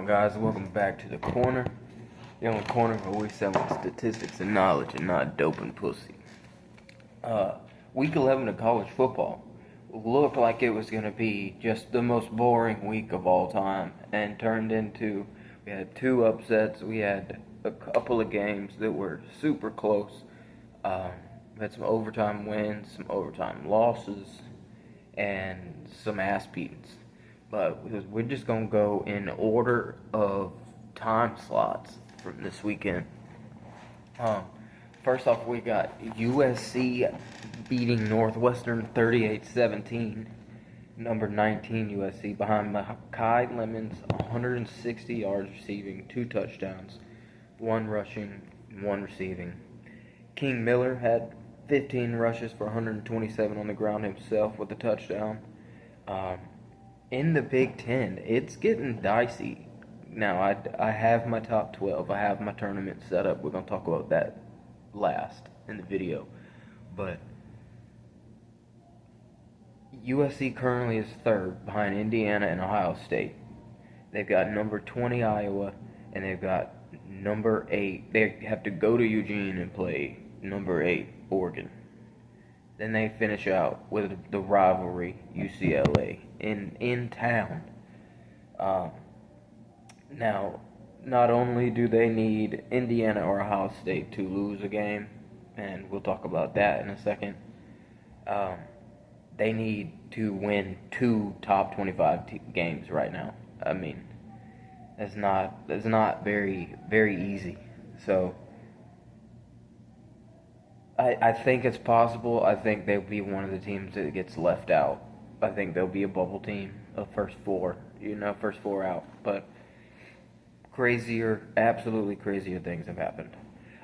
on, guys? Welcome back to the corner. The only corner where we selling statistics and knowledge and not dope and pussy. Week 11 of college football looked like it was going to be just the most boring week of all time, and turned into, we had two upsets. We had a couple of games that were super close. We had some overtime wins, some overtime losses, and some ass beatings. But we're just going to go in order of time slots from this weekend. First off, we got USC beating Northwestern 38-17. Number 19 USC behind Makai Lemons, 160 yards receiving, 2 touchdowns, 1 rushing, 1 receiving. King Miller had 15 rushes for 127 on the ground himself with a touchdown. In the Big Ten, it's getting dicey. Now, I have my top 12. I have my tournament set up. We're going to talk about that last in the video. But USC currently is third behind Indiana and Ohio State. They've got number 20 Iowa, and they've got number 8. They have to go to Eugene and play number 8 Oregon. Then they finish out with the rivalry UCLA in town. Now, not only do they need Indiana or Ohio State to lose a game, and we'll talk about that in a second, they need to win 2 top 25 games right now. I mean, that's not very, very easy. So I think it's possible. I think they'll be one of the teams that gets left out. I think they'll be a bubble team of first 4 out. But absolutely crazier things have happened.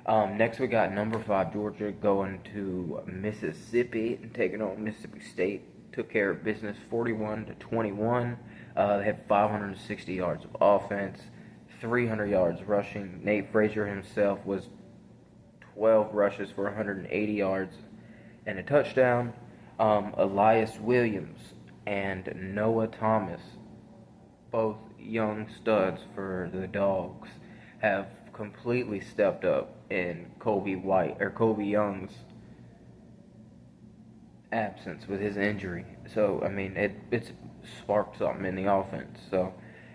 Next we got number 5 Georgia going to Mississippi and taking on Mississippi State. Took care of business 41-21. They had 560 yards of offense, 300 yards rushing. Nate Frazier himself was 12 rushes for 180 yards and a touchdown. Elias Williams and Noah Thomas, both young studs for the Dogs, have completely stepped up in Kobe Young's absence with his injury. So, I mean, it's sparked something in the offense. So,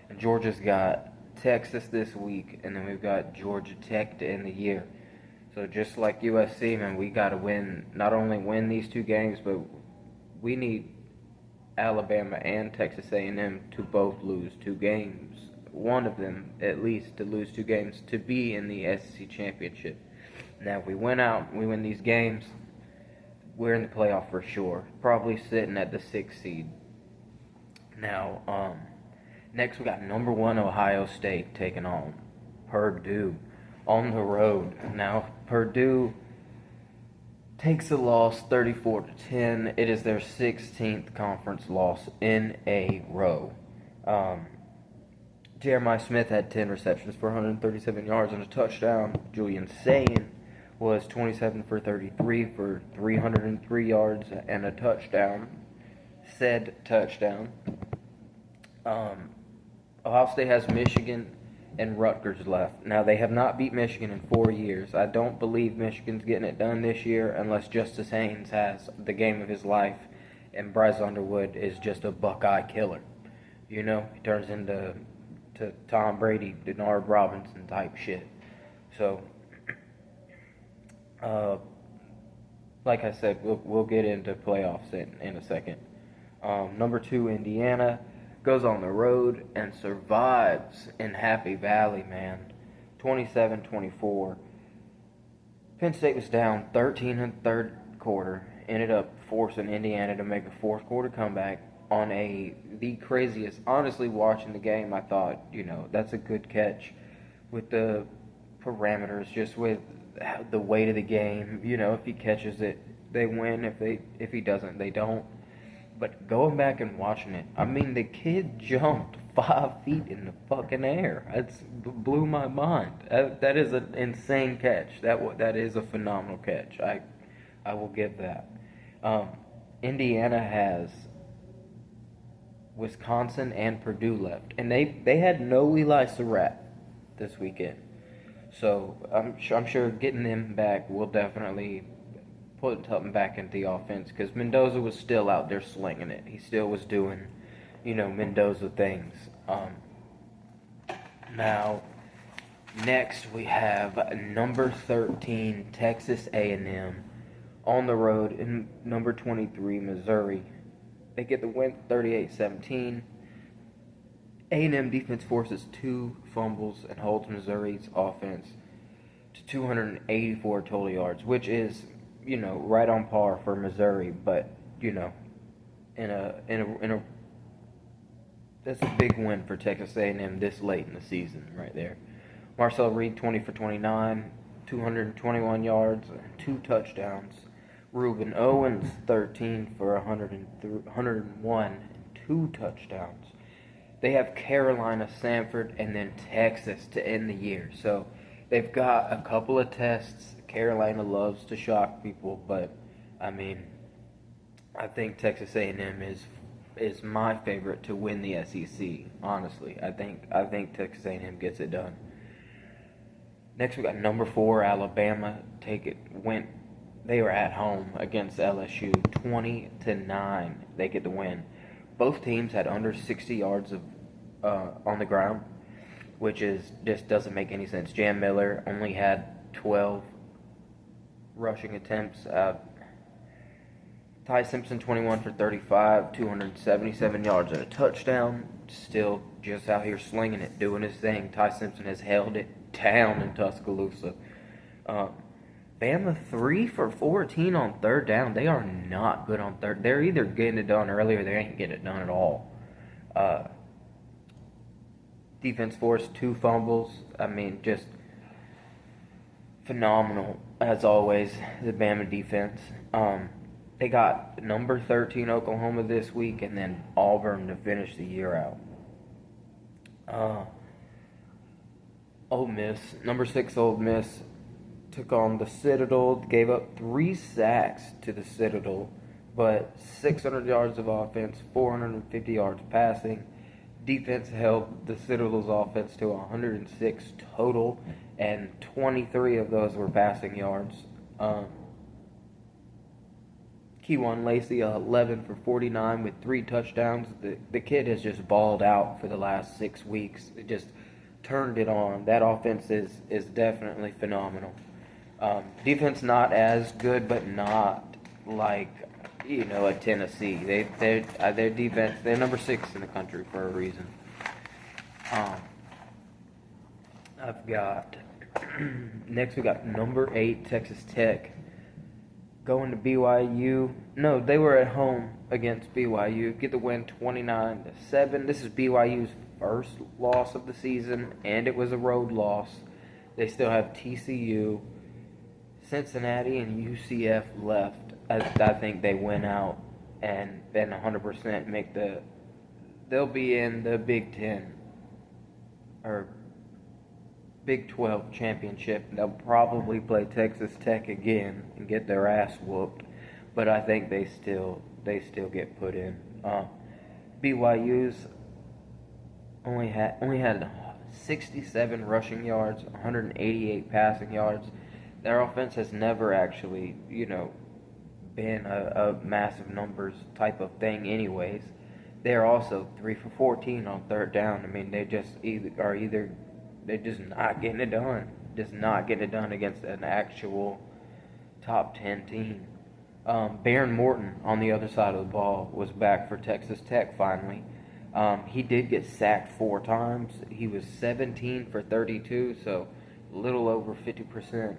and Georgia's got Texas this week, and then we've got Georgia Tech to end the year. So just like USC, man, we got to win, not only win these 2 games, but we need Alabama and Texas A&M to both lose 2 games. One of them, at least, to lose 2 games to be in the SEC championship. Now, if we win out, we win these games, we're in the playoff for sure. Probably sitting at the 6th seed. Now, next we got number 1 Ohio State taking on Purdue on the road. Now, Purdue takes a loss 34-10. It is their 16th conference loss in a row. Jeremiah Smith had 10 receptions for 137 yards and a touchdown. Julian Sayin was 27 for 33 for 303 yards and a touchdown. Said touchdown. Ohio State has Michigan and Rutgers left. Now, they have not beat Michigan in 4 years. I don't believe Michigan's getting it done this year unless Justice Haynes has the game of his life and Bryce Underwood is just a Buckeye killer. You know, he turns into Tom Brady, Denard Robinson type shit. So, like I said, we'll get into playoffs in a second. Number 2, Indiana goes on the road and survives in Happy Valley, man. 27-24. Penn State was down 13 in the third quarter. Ended up forcing Indiana to make a fourth quarter comeback on the craziest. Honestly, watching the game, I thought, that's a good catch with the parameters, just with the weight of the game. If he catches it, they win. If he doesn't, they don't. But going back and watching it, I mean, the kid jumped 5 feet in the fucking air. It blew my mind. That is an insane catch. That is a phenomenal catch. I will give that. Indiana has Wisconsin and Purdue left, and they had no Eli Surratt this weekend. So I'm sure getting them back will definitely put something back into the offense, because Mendoza was still out there slinging it. He still was doing, Mendoza things. Now, next we have number 13 Texas A&M on the road in number 23 Missouri. They get the win 38-17. A&M defense forces 2 fumbles and holds Missouri's offense to 284 total yards, which is, right on par for Missouri, but, in a that's a big win for Texas A&M this late in the season right there. Marcel Reed 20 for 29, 221 yards, 2 touchdowns. Reuben Owens 13 for 101 and 2 touchdowns. They have Carolina, Samford, and then Texas to end the year. So they've got a couple of tests. Carolina loves to shock people, but I think Texas A&M is my favorite to win the SEC. Honestly, I think Texas A&M gets it done. Next we got number 4 Alabama. They were at home against LSU, 20-9. They get the win. Both teams had under 60 yards of on the ground, which just doesn't make any sense. Jam Miller only had 12 rushing attempts. Ty Simpson 21 for 35, 277 yards and a touchdown. Still just out here slinging it, doing his thing. Ty Simpson has held it down in Tuscaloosa. Bama 3 for 14 on third down. They are not good on third. They're either getting it done early or they ain't getting it done at all. Defense forced 2 fumbles. Just phenomenal as always. The Bama defense. They got number 13 Oklahoma this week, and then Auburn to finish the year out. Ole Miss, number 6 Ole Miss, took on the Citadel, gave up 3 sacks to the Citadel, but 600 yards of offense, 450 yards passing. Defense held the Citadel's offense to 106 total, and 23 of those were passing yards. Keywan Lacey, 11 for 49 with 3 touchdowns. The kid has just balled out for the last 6 weeks. It just turned it on. That offense is definitely phenomenal. Defense not as good, but not like a Tennessee. Their defense, they're number 6 in the country for a reason. I've got next we got number 8 Texas Tech going to BYU. No, they were at home against BYU. Get the win 29-7. This is BYU's first loss of the season, and it was a road loss. They still have TCU, Cincinnati, and UCF left. I think they win out and then 100% they'll be in the Big 10 or Big 12 championship. They'll probably play Texas Tech again and get their ass whooped, but I think they still get put in. BYU's only had 67 rushing yards, 188 passing yards. Their offense has never actually, been a massive numbers type of thing anyways. They're also 3 for 14 on third down. They just they're just not getting it done. Just not getting it done against an actual top 10 team. Baron Morton on the other side of the ball was back for Texas Tech finally. He did get sacked 4 times. He was 17 for 32, so a little over 50%.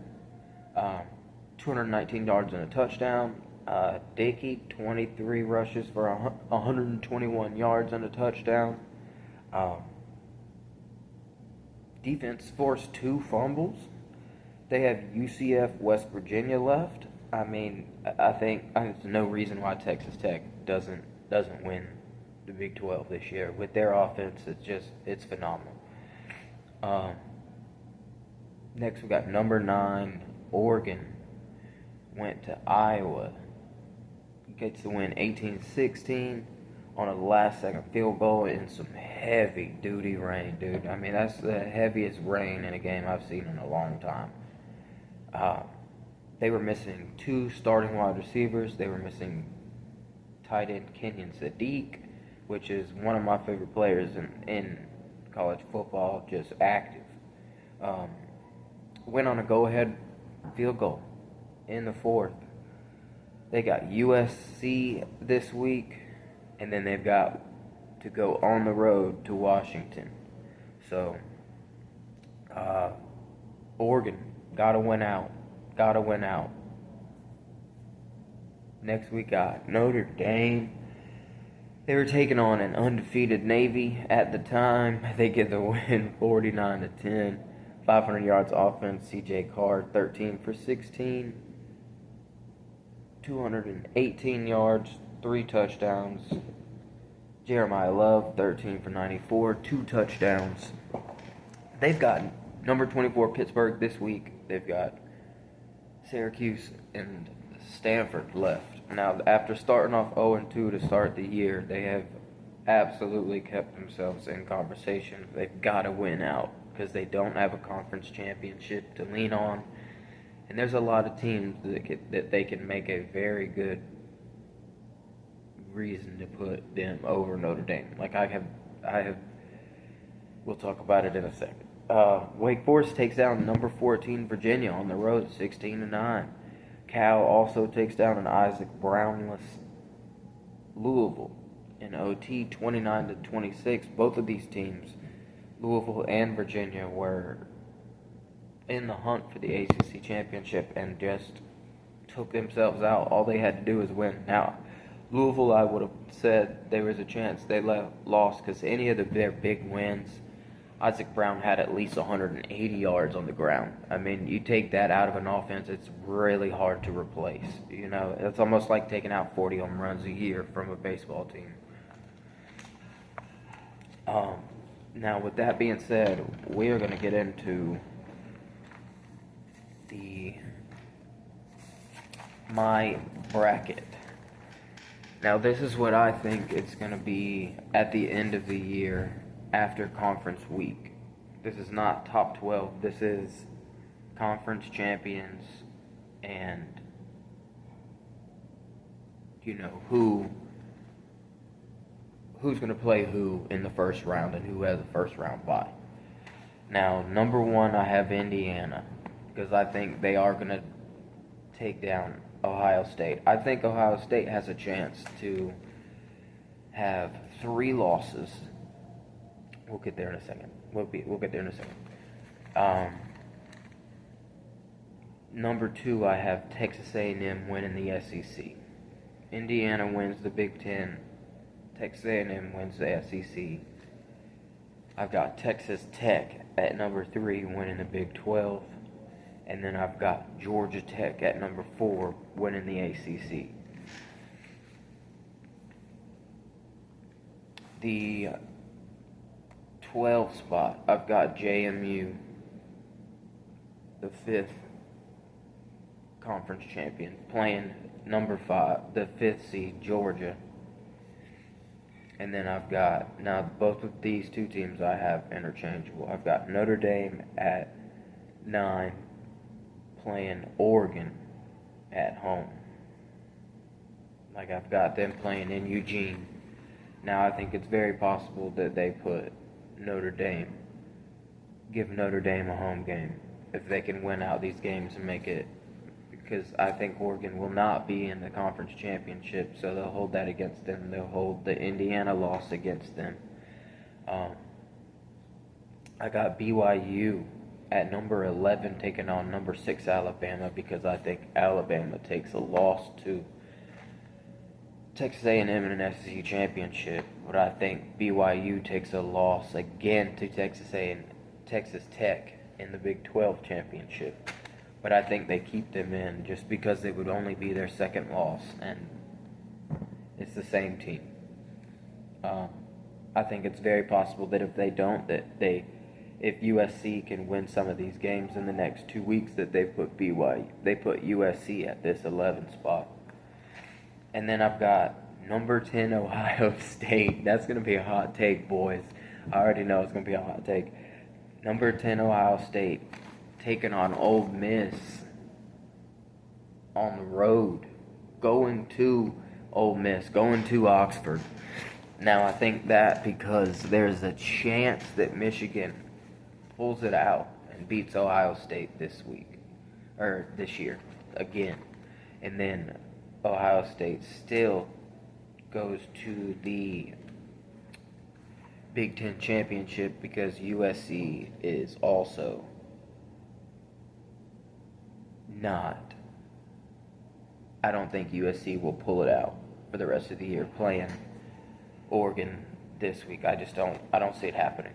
219 yards and a touchdown. Dickey, 23 rushes for 121 yards and a touchdown. Defense forced 2 fumbles. They have UCF, West Virginia left. I think there's no reason why Texas Tech doesn't win the Big 12 this year. With their offense, it's phenomenal. Next, we got number 9 Oregon. Went to Iowa. Gets the win 18-16. on a last-second field goal in some heavy-duty rain, dude. I mean, that's the heaviest rain in a game I've seen in a long time. They were missing 2 starting wide receivers. They were missing tight end Kenyon Sadiq, which is one of my favorite players in college football, just active. Went on a go-ahead field goal in the 4th. They got USC this week, and then they've got to go on the road to Washington. So, Oregon, gotta win out. Next we got Notre Dame. They were taking on an undefeated Navy at the time. They get the win 49-10. 500 yards offense. CJ Card 13 for 16. 218 yards, 3 touchdowns. Jeremiah Love 13 for 94, 2 touchdowns. They've got number 24 Pittsburgh this week. They've got Syracuse and Stanford left. Now, after starting off 0-2 to start the year, they have absolutely kept themselves in conversation. They've got to win out because they don't have a conference championship to lean on. And there's a lot of teams that they can make a very good reason to put them over Notre Dame. Like I have. We'll talk about it in a second. Wake Forest takes down number 14 Virginia on the road, 16-9. Cal also takes down an Isaac Brownless Louisville in OT, 29-26. Both of these teams, Louisville and Virginia, were in the hunt for the ACC championship and just took themselves out. All they had to do was win. Now, Louisville, I would have said there was a chance they lost because any of their big wins, Isaac Brown had at least 180 yards on the ground. I mean, you take that out of an offense, it's really hard to replace. You know, it's almost like taking out 40 home runs a year from a baseball team. Now, with that being said, we are going to get into my bracket. Now, this is what I think it's going to be at the end of the year after conference week. This is not top 12. This is conference champions and, you know, who's going to play who in the first round and who has a first round bye. Now, number 1, I have Indiana because I think they are going to take down Ohio State. I think Ohio State has a chance to have 3 losses. We'll get there in a second. We'll get there in a second. Number 2, I have Texas A&M winning the SEC. Indiana wins the Big Ten. Texas A&M wins the SEC. I've got Texas Tech at number 3 winning the Big 12. And then I've got Georgia Tech at number 4 winning the ACC. The 12th spot, I've got JMU, the 5th conference champion, playing number 5, the 5th seed, Georgia. And then I've got, now both of these 2 teams I have interchangeable. I've got Notre Dame at 9, playing Oregon at home. Like, I've got them playing in Eugene. Now, I think it's very possible that they put give Notre Dame a home game if they can win out these games and make it, because I think Oregon will not be in the conference championship, so they'll hold that against them. They'll hold the Indiana loss against them. I got BYU at number 11 taking on number 6 Alabama because I think Alabama takes a loss to Texas A&M in an SEC championship, but I think BYU takes a loss again to Texas Tech in the Big 12 championship. But I think they keep them in just because it would only be their second loss, and it's the same team. I think it's very possible that if they don't, if USC can win some of these games in the next 2 weeks, that they put USC at this 11th spot. And then I've got Number 10, Ohio State. That's going to be a hot take, boys. I already know it's going to be a hot take. Number 10, Ohio State, taking on Ole Miss on the road. Going to Ole Miss, going to Oxford. Now, I think that because there's a chance that Michigan pulls it out and beats Ohio State this year, again. And then Ohio State still goes to the Big Ten Championship because USC is also not. I don't think USC will pull it out for the rest of the year playing Oregon this week. I don't see it happening.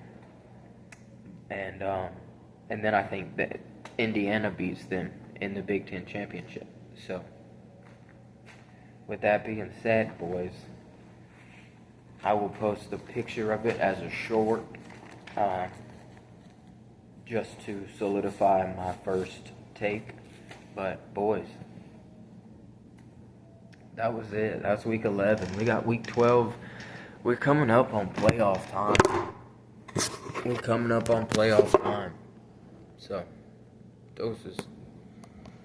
And then I think that Indiana beats them in the Big Ten Championship. So, with that being said, boys, I will post a picture of it as a short, just to solidify my first take. But, boys, that was it. That's week 11. We got week 12. We're coming up on playoff time. So, doses.